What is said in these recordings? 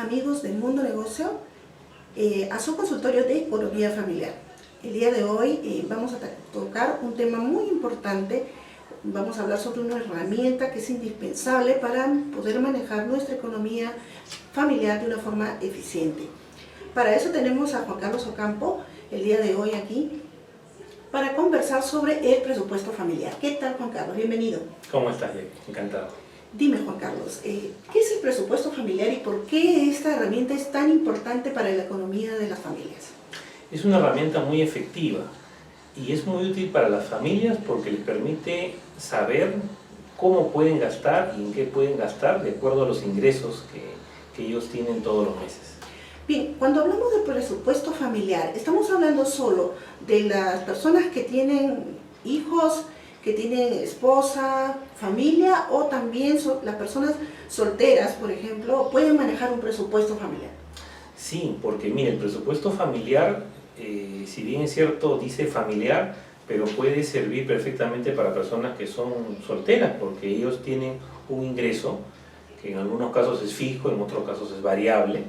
amigos del Mundo Negocio, a su consultorio de economía familiar. El día de hoy vamos a tocar un tema muy importante. Vamos a hablar sobre una herramienta que es indispensable para poder manejar nuestra economía familiar de una forma eficiente. Para eso tenemos a Juan Carlos Ocampo el día de hoy aquí para conversar sobre el presupuesto familiar. ¿Qué tal, Juan Carlos? Bienvenido. ¿Cómo estás, Jackie? Encantado. Dime, Juan Carlos, ¿qué es el presupuesto familiar y por qué esta herramienta es tan importante para la economía de las familias? Es una herramienta muy efectiva y es muy útil para las familias porque les permite saber cómo pueden gastar y en qué pueden gastar de acuerdo a los ingresos que ellos tienen todos los meses. Bien, cuando hablamos de presupuesto familiar, ¿estamos hablando solo de las personas que tienen hijos, que tienen esposa, familia, o también las personas solteras, por ejemplo, pueden manejar un presupuesto familiar? Sí, porque mire, el presupuesto familiar, si bien es cierto, dice familiar, pero puede servir perfectamente para personas que son solteras, porque ellos tienen un ingreso, que en algunos casos es fijo, en otros casos es variable,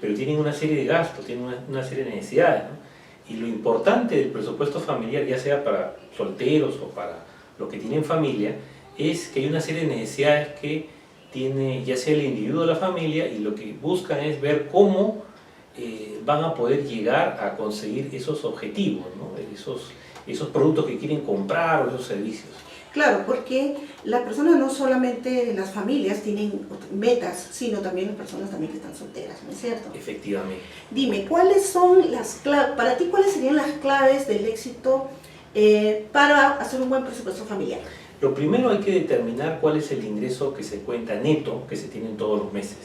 pero tienen una serie de gastos, tienen una serie de necesidades, ¿no? Y lo importante del presupuesto familiar, ya sea para solteros o para los que tienen familia, es que hay una serie de necesidades que tiene ya sea el individuo de la familia, y lo que buscan es ver cómo van a poder llegar a conseguir esos objetivos, ¿no? esos productos que quieren comprar o esos servicios. Claro, porque las personas, no solamente las familias tienen metas, sino también las personas también que están solteras, ¿no es cierto? Efectivamente. Dime, ¿cuáles son las claves, para ti cuáles serían las claves del éxito para hacer un buen presupuesto familiar? Lo primero, hay que determinar cuál es el ingreso que se cuenta neto, que se tienen todos los meses.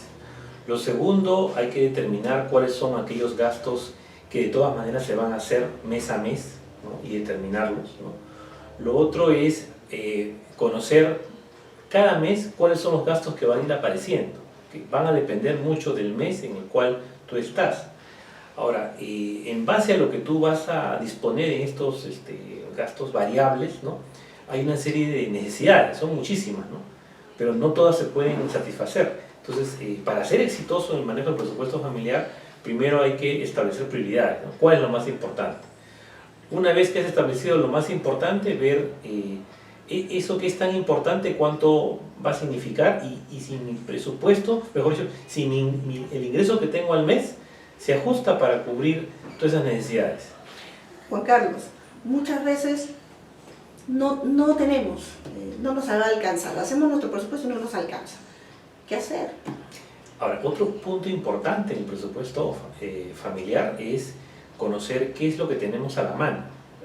Lo segundo, hay que determinar cuáles son aquellos gastos que de todas maneras se van a hacer mes a mes, ¿no? Y determinarlos, ¿no? Lo otro es conocer cada mes cuáles son los gastos que van a ir apareciendo, que van a depender mucho del mes en el cual tú estás. Ahora, en base a lo que tú vas a disponer en estos gastos variables, ¿no? Hay una serie de necesidades, son muchísimas, ¿no? Pero no todas se pueden satisfacer. Entonces, para ser exitoso en el manejo del presupuesto familiar, primero hay que establecer prioridades, ¿no? ¿Cuál es lo más importante? Una vez que has establecido lo más importante, ver eso que es tan importante, cuánto va a significar, y si mi presupuesto, mejor dicho, si el ingreso que tengo al mes se ajusta para cubrir todas esas necesidades. Juan Carlos, muchas veces no tenemos, no nos alcanza, hacemos nuestro presupuesto y no nos alcanza. ¿Qué hacer? Ahora, otro punto importante en el presupuesto familiar es conocer qué es lo que tenemos a la mano,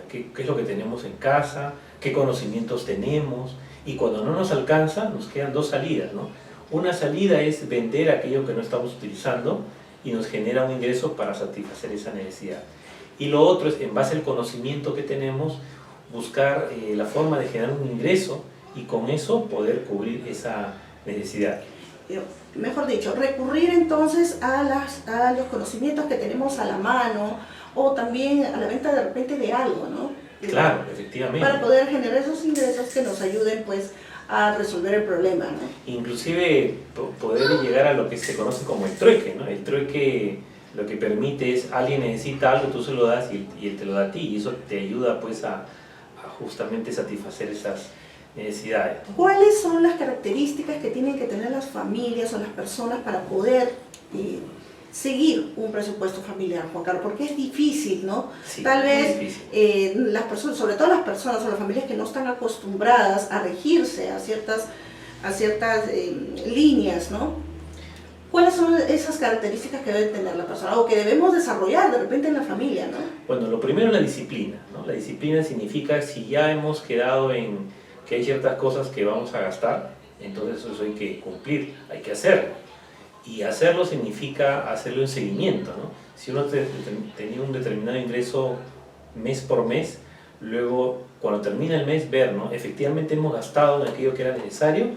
qué es lo que tenemos en casa, qué conocimientos tenemos, y cuando no nos alcanza nos quedan dos salidas, ¿no? Una salida es vender aquello que no estamos utilizando y nos genera un ingreso para satisfacer esa necesidad. Y lo otro es, en base al conocimiento que tenemos, buscar la forma de generar un ingreso y con eso poder cubrir esa necesidad. Mejor dicho, recurrir entonces a los conocimientos que tenemos a la mano, o también a la venta de repente de algo, ¿no? Claro, efectivamente. Para poder generar esos ingresos que nos ayuden pues a resolver el problema, ¿no? Inclusive poder llegar a lo que se conoce como el trueque, ¿no? El trueque lo que permite es, alguien necesita algo, tú se lo das y él te lo da a ti, y eso te ayuda pues a justamente satisfacer esas necesidades. ¿Cuáles son las características que tienen que tener las familias o las personas para poder seguir un presupuesto familiar, Juan Carlos? Porque es difícil, ¿no? Sí, tal vez difícil. Las personas, sobre todo las personas o las familias que no están acostumbradas a regirse a ciertas líneas, ¿no? ¿Cuáles son esas características que debe tener la persona o que debemos desarrollar de repente en la familia, ¿no? Bueno, lo primero es la disciplina, ¿no? La disciplina significa, si ya hemos quedado en que hay ciertas cosas que vamos a gastar, entonces eso hay que cumplir, hay que hacerlo. Y hacerlo significa hacerlo en seguimiento, ¿no? Si uno tenía un determinado ingreso mes por mes, luego cuando termina el mes ver, ¿no? Efectivamente hemos gastado en aquello que era necesario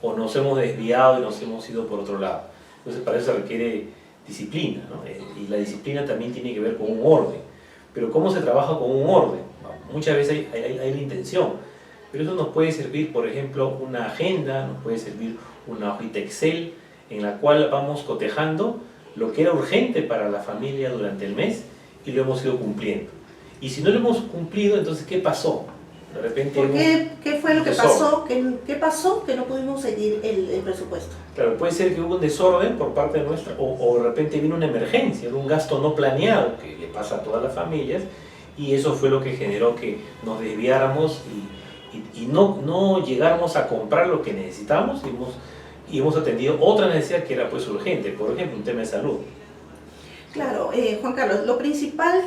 o nos hemos desviado y nos hemos ido por otro lado. Entonces para eso se requiere disciplina, ¿no? Y la disciplina también tiene que ver con un orden. Pero ¿cómo se trabaja con un orden? Muchas veces hay la intención, pero eso nos puede servir, por ejemplo, una agenda, nos puede servir una hojita Excel en la cual vamos cotejando lo que era urgente para la familia durante el mes y lo hemos ido cumpliendo. Y si no lo hemos cumplido, entonces ¿qué pasó? De repente ¿Qué fue lo que pasó? ¿Qué pasó que no pudimos seguir el presupuesto? Claro, puede ser que hubo un desorden por parte nuestra o de repente vino una emergencia, un gasto no planeado que le pasa a todas las familias y eso fue lo que generó que nos desviáramos y no llegáramos a comprar lo que necesitamos y hemos atendido otra necesidad que era pues urgente, por ejemplo un tema de salud. Claro, Juan Carlos, lo principal,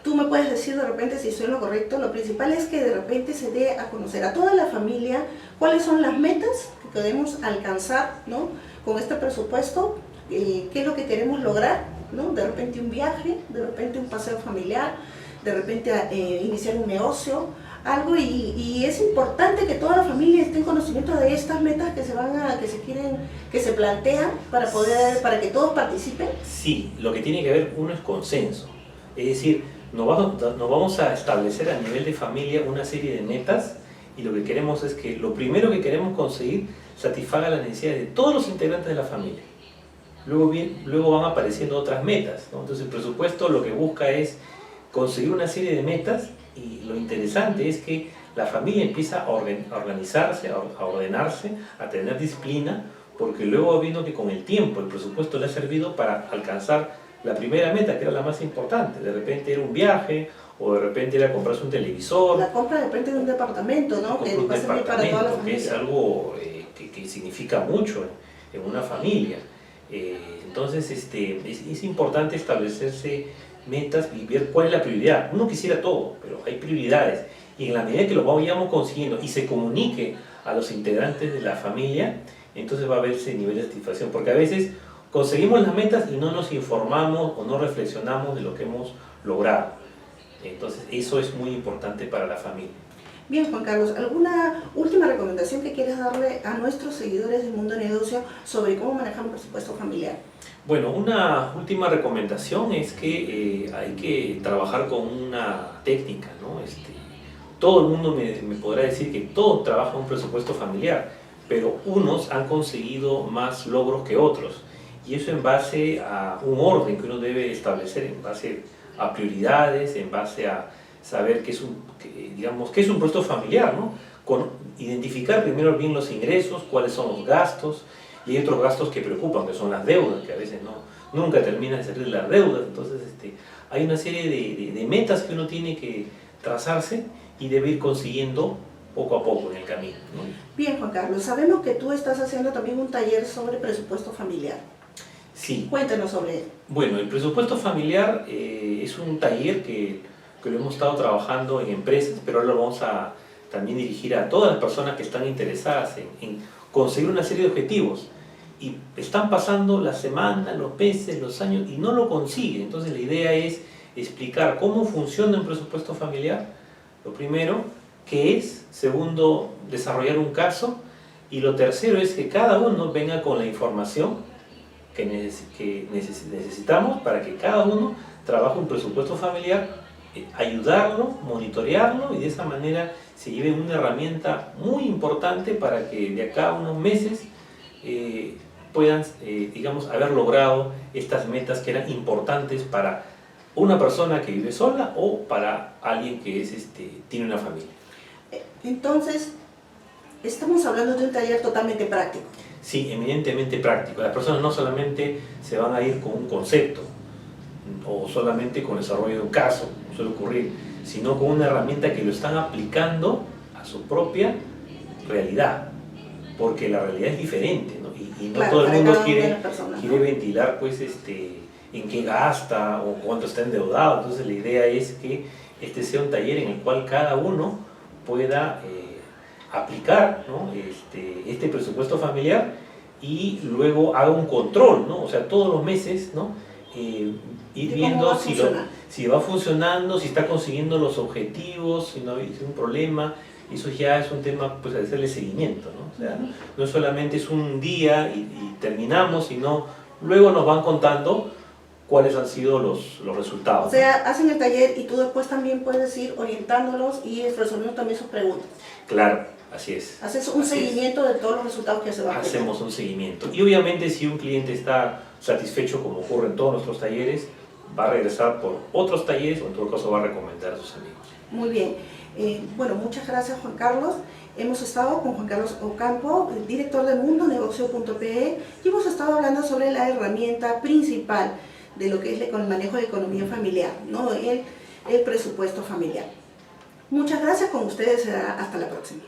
tú me puedes decir de repente si estoy en lo correcto, lo principal es que de repente se dé a conocer a toda la familia cuáles son las metas que queremos alcanzar, ¿no? Con este presupuesto, qué es lo que queremos lograr, ¿no? De repente un viaje, de repente un paseo familiar, de repente iniciar un negocio, algo y es importante que toda la familia esté en conocimiento de estas metas que se plantean para que todos participen. Sí, lo que tiene que haber uno es consenso, es decir, nos vamos a establecer a nivel de familia una serie de metas y lo que queremos es que lo primero que queremos conseguir satisfaga las necesidades de todos los integrantes de la familia. Luego van apareciendo otras metas, ¿no? Entonces el presupuesto lo que busca es conseguir una serie de metas y lo interesante es que la familia empieza a organizarse, a ordenarse, a tener disciplina, porque luego viendo que con el tiempo el presupuesto le ha servido para alcanzar la primera meta, que era la más importante. De repente era un viaje, o de repente era comprarse un televisor. La compra de repente de un departamento, ¿no? Que va a servir para toda la familia. Que es algo que significa mucho en una familia. Entonces es importante establecerse metas y ver cuál es la prioridad. Uno quisiera todo, pero hay prioridades. Y en la medida que lo vayamos consiguiendo y se comunique a los integrantes de la familia, entonces va a haber ese nivel de satisfacción. Porque a veces conseguimos las metas y no nos informamos o no reflexionamos de lo que hemos logrado. Entonces eso es muy importante para la familia. Bien, Juan Carlos, ¿alguna última recomendación que quieras darle a nuestros seguidores del Mundo Negocio sobre cómo manejar un presupuesto familiar? Bueno, una última recomendación es que hay que trabajar con una técnica, ¿no? Todo el mundo me podrá decir que todos trabajan un presupuesto familiar, pero unos han conseguido más logros que otros. Y eso en base a un orden que uno debe establecer, en base a prioridades, en base a saber qué es un presupuesto familiar, ¿no? Identificar primero bien los ingresos, cuáles son los gastos, y hay otros gastos que preocupan, que son las deudas, que a veces nunca terminan de salir las deudas. Entonces hay una serie de metas que uno tiene que trazarse y debe ir consiguiendo poco a poco en el camino, ¿no? Bien, Juan Carlos, sabemos que tú estás haciendo también un taller sobre presupuesto familiar. Sí. Cuéntanos sobre él. Bueno, el presupuesto familiar es un taller que lo hemos estado trabajando en empresas, pero ahora lo vamos a también dirigir a todas las personas que están interesadas en conseguir una serie de objetivos. Y están pasando las semanas, los meses, los años y no lo consiguen. Entonces la idea es explicar cómo funciona un presupuesto familiar, lo primero, qué es, segundo, desarrollar un caso, y lo tercero es que cada uno venga con la información que necesitamos para que cada uno trabaje un presupuesto familiar, ayudarlo, monitorearlo y de esa manera se lleve una herramienta muy importante para que de acá a unos meses puedan, haber logrado estas metas que eran importantes para una persona que vive sola o para alguien que tiene una familia. Entonces, estamos hablando de un taller totalmente práctico. Sí, eminentemente práctico. Las personas no solamente se van a ir con un concepto o solamente con el desarrollo de un caso, como suele ocurrir, sino con una herramienta que lo están aplicando a su propia realidad, porque la realidad es diferente, ¿no? Y no claro, todo el mundo quiere ventilar pues, en qué gasta o cuánto está endeudado. Entonces la idea es que sea un taller en el cual cada uno pueda aplicar, ¿no? este presupuesto familiar y luego haga un control, ¿no? O sea, todos los meses, ¿no? Ir viendo si va funcionando, si está consiguiendo los objetivos, si no hay un problema. Eso ya es un tema pues, de hacerle seguimiento, ¿no? O sea, no solamente es un día y terminamos, sino luego nos van contando cuáles han sido los resultados. O sea, hacen el taller y tú después también puedes ir orientándolos y resolviendo también sus preguntas. Claro, así es. Haces un seguimiento de todos los resultados que se van a hacer. Hacemos un seguimiento. Y obviamente si un cliente está satisfecho, como ocurre en todos nuestros talleres, va a regresar por otros talleres o en todo caso va a recomendar a sus amigos. Muy bien. Bueno, muchas gracias, Juan Carlos. Hemos estado con Juan Carlos Ocampo, el director de mundonegocio.pe, y hemos estado hablando sobre la herramienta principal de lo que es el manejo de economía familiar, ¿no? El presupuesto familiar. Muchas gracias, con ustedes, hasta la próxima.